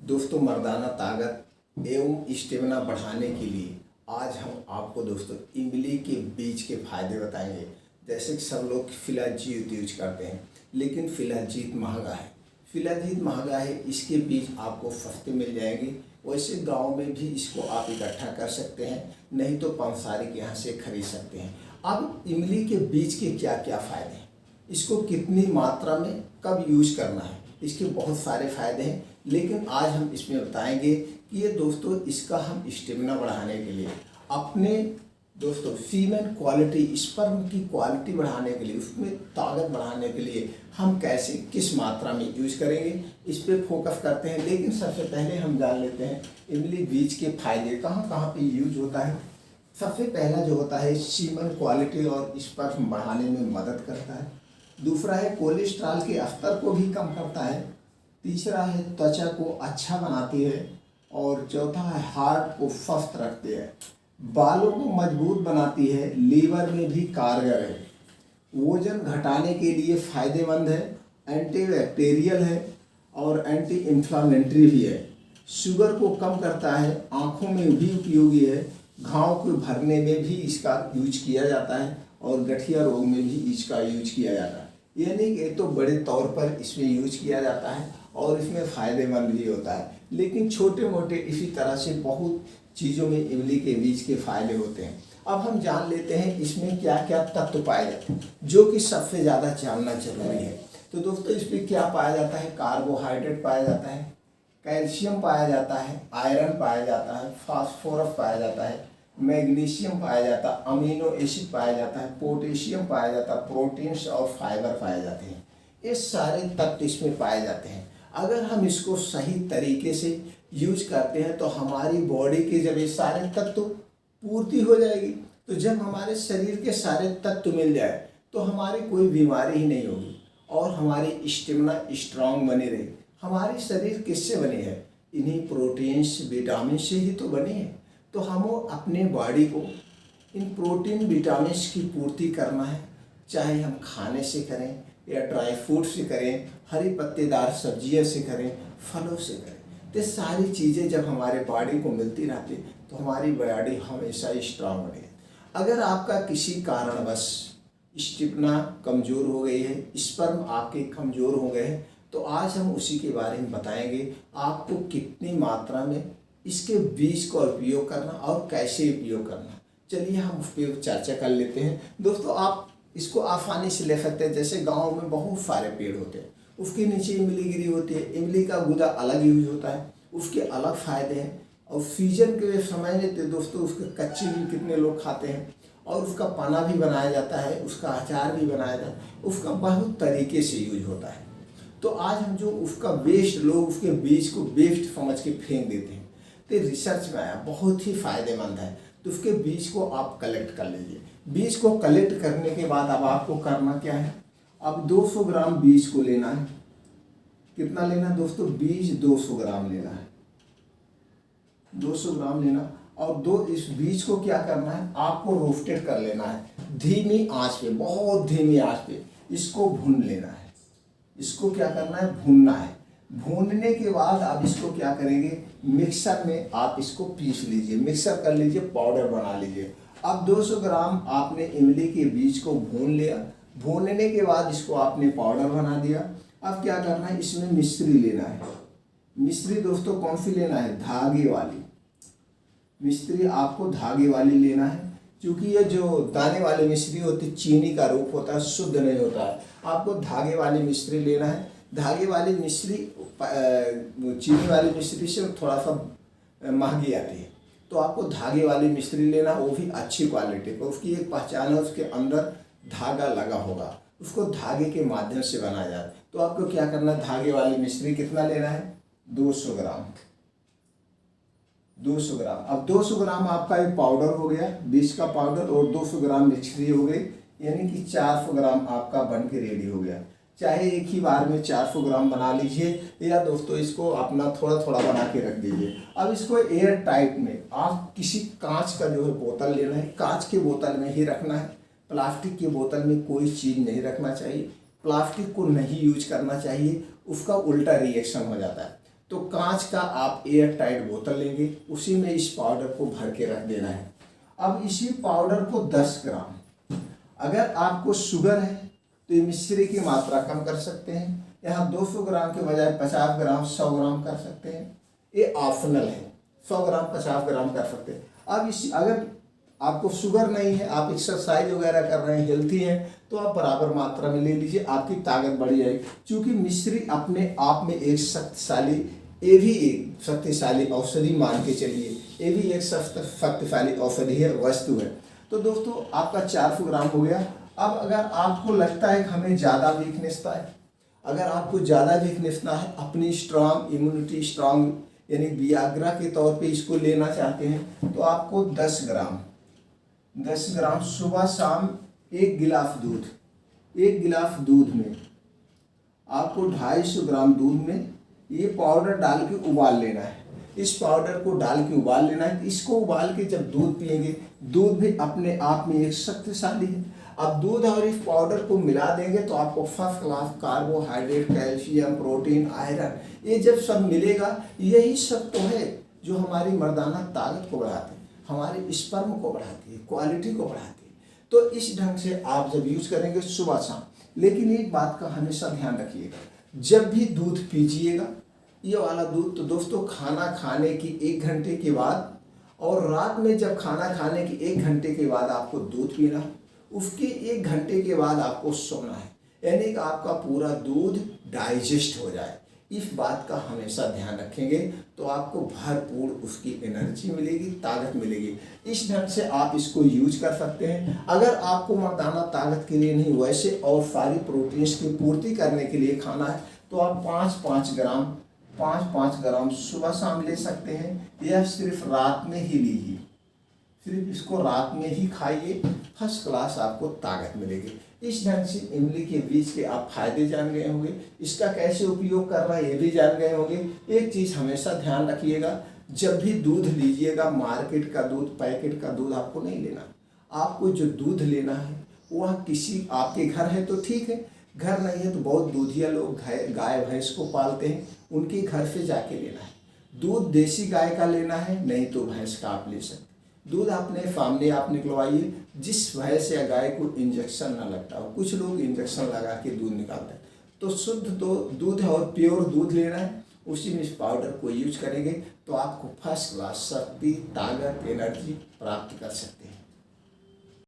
दोस्तों, मर्दाना ताकत एवं स्टेमिना बढ़ाने के लिए आज हम आपको दोस्तों इमली के बीज के फायदे बताएंगे। जैसे कि सब लोग फिलाजीत यूज करते हैं, लेकिन फिलाजीत महंगा है। फिलाजीत महंगा है, इसके बीज आपको सस्ते मिल जाएंगे। वैसे गांव में भी इसको आप इकट्ठा कर सकते हैं, नहीं तो पंसारी के यहाँ से खरीद सकते हैं। अब इमली के बीज के क्या क्या फ़ायदे हैं, इसको कितनी मात्रा में कब यूज करना है, इसके बहुत सारे फ़ायदे हैं। लेकिन आज हम इसमें बताएंगे कि ये दोस्तों इसका हम स्टेमिना बढ़ाने के लिए, अपने दोस्तों फीमेल क्वालिटी, स्पर्म की क्वालिटी बढ़ाने के लिए, उसमें ताकत बढ़ाने के लिए हम कैसे किस मात्रा में यूज करेंगे, इस पर फोकस करते हैं। लेकिन सबसे पहले हम जान लेते हैं इमली बीज के फायदे कहाँ कहाँ पे यूज होता है। सबसे पहला जो होता है सीमन क्वालिटी और स्पर्म बढ़ाने में मदद करता है। दूसरा है कोलेस्ट्रॉल के स्तर को भी कम करता है। तीसरा है त्वचा को अच्छा बनाती है। और चौथा है हार्ट को स्वस्थ रखते हैं। बालों को मजबूत बनाती है। लीवर में भी कारगर है। वजन घटाने के लिए फायदेमंद है। एंटीबैक्टीरियल है और एंटी इन्फ्लामेटरी भी है। शुगर को कम करता है। आँखों में भी उपयोगी है। घाव को भरने में भी इसका यूज किया जाता है और गठिया रोग में भी इसका यूज किया जाता है। यानी कि तो बड़े तौर पर इसमें यूज किया जाता है और इसमें फ़ायदेमंद भी होता है। लेकिन छोटे मोटे इसी तरह से बहुत चीज़ों में इमली के बीज के फ़ायदे होते हैं। अब हम जान लेते हैं इसमें क्या क्या तत्व पाए जाते हैं, जो कि सबसे ज़्यादा जानना जरूरी है। तो दोस्तों इसमें क्या पाया जाता है, कार्बोहाइड्रेट पाया जाता है, कैल्शियम पाया जाता है, आयरन पाया जाता है, फास्फोरस पाया जाता है, मैग्नीशियम पाया जाता है, अमीनो एसिड पाया जाता है, पोटेशियम पाया जाता है, प्रोटीन्स और फाइबर पाए जाते हैं। ये सारे तत्व इसमें पाए जाते हैं। अगर हम इसको सही तरीके से यूज करते हैं तो हमारी बॉडी के जब ये सारे तत्व पूर्ति हो जाएगी, तो जब हमारे शरीर के सारे तत्व मिल जाए तो हमारी कोई बीमारी ही नहीं होगी और हमारी स्टेमिना स्ट्रांग बनी रही। हमारी शरीर किससे बनी है, इन्हीं प्रोटीन्स विटामिन से ही तो बनी है। तो हमें अपने बॉडी को इन प्रोटीन विटामिन्स की पूर्ति करना है, चाहे हम खाने से करें या ड्राई फ्रूट से करें, हरी पत्तेदार सब्जियों से करें, फलों से करें। तो सारी चीज़ें जब हमारे बॉडी को मिलती रहती तो हमारी बॉडी हमेशा स्ट्रांग बनेगी। अगर आपका किसी कारणवश स्टेमिना कमज़ोर हो गई है, स्पर्म आपके कमज़ोर हो गए हैं, तो आज हम उसी के बारे में बताएंगे आपको कितनी मात्रा में इसके बीज का उपयोग करना और कैसे उपयोग करना। चलिए हम उस पर चर्चा कर लेते हैं। दोस्तों आप इसको आसानी से ले सकते हैं। जैसे गांव में बहुत सारे पेड़ होते हैं, उसके नीचे इमली गिरी होती है। इमली का गुदा अलग यूज होता है, उसके अलग फ़ायदे हैं। और सीजन के समय में तो दोस्तों उसके कच्चे भी कितने लोग खाते हैं और उसका पाना भी बनाया जाता है, उसका अचार भी बनाया जाता है, उसका बहुत तरीके से यूज होता है। तो आज हम जो उसका वेस्ट, लोग उसके बीज को वेस्ट समझ के फेंक देते हैं। तो रिसर्च में आया बहुत ही फायदेमंद है, तो उसके बीज को आप कलेक्ट कर लीजिए। बीज को कलेक्ट करने के बाद अब आपको करना क्या है, अब 200 ग्राम बीज को लेना है। कितना लेना है दोस्तों, बीज 200 ग्राम लेना है, 200 ग्राम लेना। और इस बीज को क्या करना है, आपको रोस्टेड कर लेना है धीमी आंच पे, बहुत धीमी आंच पे इसको भून लेना है। इसको क्या करना है, भूनना है। भूनने के बाद आप इसको क्या करेंगे, मिक्सर में आप इसको पीस लीजिए, मिक्सर कर लीजिए, पाउडर बना लीजिए। अब 200 ग्राम आपने इमली के बीज को भून लिया। भूनने के बाद इसको आपने पाउडर बना दिया। अब क्या करना है, इसमें मिश्री लेना है। मिश्री दोस्तों कौन सी लेना है, धागे वाली मिश्री आपको धागे वाली लेना है। क्योंकि ये जो दाने वाली मिश्री होती है चीनी का रूप होता है, शुद्ध नहीं होता है। आपको धागे वाली मिश्री लेना है। धागे वाली मिश्री चीनी वाली मिश्री से थोड़ा सा महंगी आती है, तो आपको धागे वाली मिश्री लेना, वो भी अच्छी क्वालिटी का। उसकी एक पहचान है, उसके अंदर धागा लगा होगा, उसको धागे के माध्यम से बनाया जाता है। तो आपको क्या करना है, धागे वाली मिश्री कितना लेना है, 200 ग्राम। 200 ग्राम। अब 200 ग्राम आपका एक पाउडर हो गया, बीज का पाउडर, और 200 ग्राम मिश्री हो गई, यानी कि 400 ग्राम आपका बन के रेडी हो गया। चाहे एक ही बार में 400 ग्राम बना लीजिए, या दोस्तों इसको अपना थोड़ा थोड़ा बना के रख दीजिए। अब इसको एयर टाइट में आप किसी कांच का जो है बोतल लेना है, कांच के बोतल में ही रखना है। प्लास्टिक की बोतल में कोई चीज़ नहीं रखना चाहिए, प्लास्टिक को नहीं यूज करना चाहिए, उसका उल्टा रिएक्शन हो जाता है। तो कांच का आप एयर टाइट बोतल लेंगे, उसी में इस पाउडर को भर के रख देना है। अब इसी पाउडर को 10 ग्राम, अगर आपको शुगर है तो ये मिश्री की मात्रा कम कर सकते हैं, यहाँ 200 ग्राम के बजाय 50 ग्राम 100 ग्राम कर सकते हैं, ये ऑप्शनल है। 100 ग्राम 50 ग्राम कर सकते हैं। अब इस अगर आपको शुगर नहीं है, आप एक्सरसाइज वगैरह कर रहे हैं, हेल्थी हैं, तो आप बराबर मात्रा में ले लीजिए, आपकी ताकत बढ़ जाएगी। क्योंकि मिश्री अपने आप में एक शक्तिशाली, ये भी एक शक्तिशाली औषधि मान के चलिए, ये भी एक शक्तिशाली औषधि है, वस्तु है। तो दोस्तों आपका 400 ग्राम हो गया। अब अगर आपको लगता है कि हमें ज़्यादा वीकनेस है, अगर आपको ज़्यादा वीकनेस ना है, अपनी स्ट्रांग इम्यूनिटी, स्ट्रांग यानी वियाग्रा के तौर पे इसको लेना चाहते हैं, तो आपको 10 ग्राम सुबह शाम 1 गिलास दूध, 1 गिलास दूध में आपको 250 ग्राम दूध में ये पाउडर डाल के उबाल लेना है। इस पाउडर को डाल के उबाल लेना है। इसको उबाल के जब दूध पिएंगे, दूध भी अपने आप में एक शक्तिशाली है। अब दूध और इस पाउडर को मिला देंगे तो आपको first class carbohydrate, calcium, protein, iron, ये जब सब मिलेगा, यही सब तो है जो हमारी मर्दाना ताकत को बढ़ाती है, हमारे स्पर्म को बढ़ाती है, क्वालिटी को बढ़ाती है। तो इस ढंग से आप जब यूज करेंगे सुबह शाम। लेकिन एक बात का हमेशा ध्यान रखिएगा, जब भी दूध पीजिएगा, ये वाला दूध, तो दोस्तों खाना खाने की 1 घंटे के बाद और रात में जब खाना खाने की 1 घंटे के बाद आपको दूध पीना है, उसके 1 घंटे के बाद आपको सोना है, यानी कि आपका पूरा दूध डाइजेस्ट हो जाए। इस बात का हमेशा ध्यान रखेंगे तो आपको भरपूर उसकी एनर्जी मिलेगी, ताकत मिलेगी। इस ढंग से आप इसको यूज कर सकते हैं। अगर आपको मर्दाना ताकत के लिए नहीं, वैसे और सारी प्रोटीन्स की पूर्ति करने के लिए खाना है, तो आप 5-5 ग्राम सुबह शाम ले सकते हैं। यह सिर्फ रात में ही लीजिए, सिर्फ इसको रात में ही खाइए, फर्स्ट क्लास आपको ताकत मिलेगी। इस ढंग से इमली के बीज के आप फायदे जान गए होंगे, इसका कैसे उपयोग करना है ये भी जान गए होंगे। एक चीज़ हमेशा ध्यान रखिएगा, जब भी दूध लीजिएगा, मार्केट का दूध, पैकेट का दूध आपको नहीं लेना। आपको जो दूध लेना है वह किसी, आपके घर है तो ठीक है, घर नहीं है तो बहुत दूधिया लोग गाय भैंस को पालते हैं, उनके घर से जाके लेना है। दूध देसी गाय का लेना है, नहीं तो भैंस का आप ले सकते। दूध अपने सामने आप निकलवाइए, जिस भैंस या गाय को इंजेक्शन ना लगता हो। कुछ लोग इंजेक्शन लगा के दूध निकालते हैं, तो शुद्ध तो दूध है और प्योर दूध लेना है, उसी में इस पाउडर को यूज करेंगे तो आपको फर्स्ट क्लास शक्ति, ताकत, एनर्जी प्राप्त कर सकते हैं।